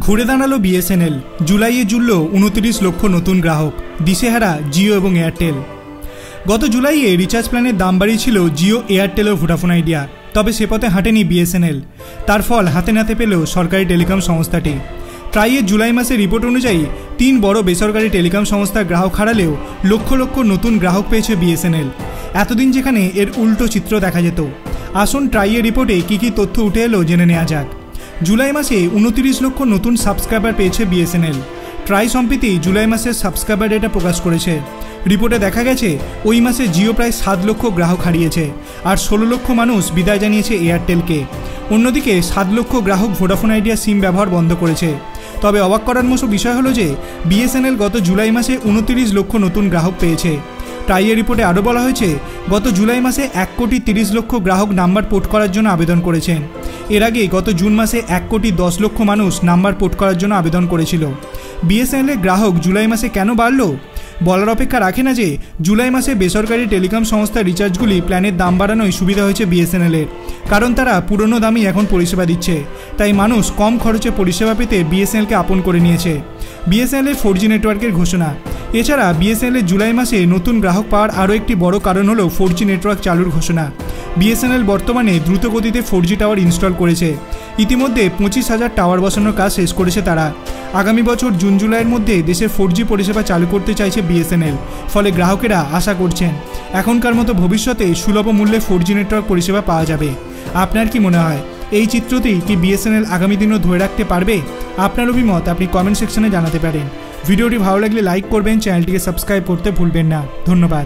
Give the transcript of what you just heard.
ঘুরে দাঁড়ালো বিএসএনএল। জুলাইয়ে জুড়ল 29 লক্ষ নতুন গ্রাহক, দিশেহারা জিও এবং এয়ারটেল। গত জুলাইয়ে রিচার্জ প্ল্যানের দাম বাড়িয়েছিল জিও, এয়ারটেল ও ভোডাফোন আইডিয়া। তবে সে পথে হাঁটেনি বিএসএনএল। তার ফল হাতে নাতে পেল সরকারি টেলিকম সংস্থাটি। ট্রাইয়ের জুলাই মাসের রিপোর্ট অনুযায়ী 3 বড় বেসরকারি টেলিকম সংস্থার গ্রাহক হারালেও লক্ষ লক্ষ নতুন গ্রাহক পেয়েছে বিএসএনএল। এতদিন যেখানে এর উল্টো চিত্র দেখা যেত। আসুন ট্রাইয়ের রিপোর্টে কী কী তথ্য উঠে এলো জেনে নেওয়া যাক। জুলাই মাসে 29 লক্ষ নতুন সাবস্ক্রাইবার পেয়েছে বিএসএনএল। ট্রাই সম্প্রতি জুলাই মাসের সাবস্ক্রাইবার ডেটা প্রকাশ করেছে। রিপোর্টে দেখা গেছে ওই মাসে জিও প্রায় 7 লক্ষ গ্রাহক হারিয়েছে, আর 16 লক্ষ মানুষ বিদায় জানিয়েছে এয়ারটেলকে। অন্যদিকে 7 লক্ষ গ্রাহক ভোডাফোন আইডিয়া সিম ব্যবহার বন্ধ করেছে। তবে অবাক করার মতো বিষয় হলো যে বিএসএনএল গত জুলাই মাসে 29 লক্ষ নতুন গ্রাহক পেয়েছে। ট্রাইয়ের রিপোর্টে আরও বলা হয়েছে, গত জুলাই মাসে 1,30,00,000 গ্রাহক নাম্বার পোর্ট করার জন্য আবেদন করেছেন। এর আগে গত জুন মাসে 1,10,00,000 মানুষ নাম্বার পোর্ট করার জন্য আবেদন করেছিল। বিএসএনএলের গ্রাহক জুলাই মাসে কেন বাড়ল? বলার অপেক্ষা রাখে না যে জুলাই মাসে বেসরকারি টেলিকম সংস্থার রিচার্জগুলি প্ল্যানের দাম বাড়ানোয় সুবিধা হয়েছে বিএসএনএলের, কারণ তারা পুরনো দামই এখন পরিষেবা দিচ্ছে। তাই মানুষ কম খরচে পরিষেবা পেতে বিএসএনএলকে আপন করে নিয়েছে। বিএসএনএলের 4G নেটওয়ার্কের ঘোষণা। এছাড়া বিএসএনএলের জুলাই মাসে নতুন গ্রাহক পাওয়ার আরও একটি বড় কারণ হলো 4G নেটওয়ার্ক চালুর ঘোষণা। বিএসএনএল বর্তমানে দ্রুত গতিতে 4G টাওয়ার ইনস্টল করেছে। ইতিমধ্যে 25,000 টাওয়ার বসানোর কাজ শেষ করেছে তারা। আগামী বছর জুন জুলাইয়ের মধ্যে দেশের 4G পরিষেবা চালু করতে চাইছে বিএসএনএল। ফলে গ্রাহকেরা আশা করছেন এখনকার মতো ভবিষ্যতে সুলভ মূল্যে 4G নেটওয়ার্ক পরিষেবা পাওয়া যাবে। আপনার কি মনে হয় এই চিত্রটি কি বিএসএনএল আগামী দিনও ধরে রাখতে পারবে? আপনার অভিমত আপনি কমেন্ট সেকশনে জানাতে পারেন। ভিডিওটি ভালো লাগলে লাইক করবেন, চ্যানেলটিকে সাবস্ক্রাইব করতে ভুলবেন না। ধন্যবাদ।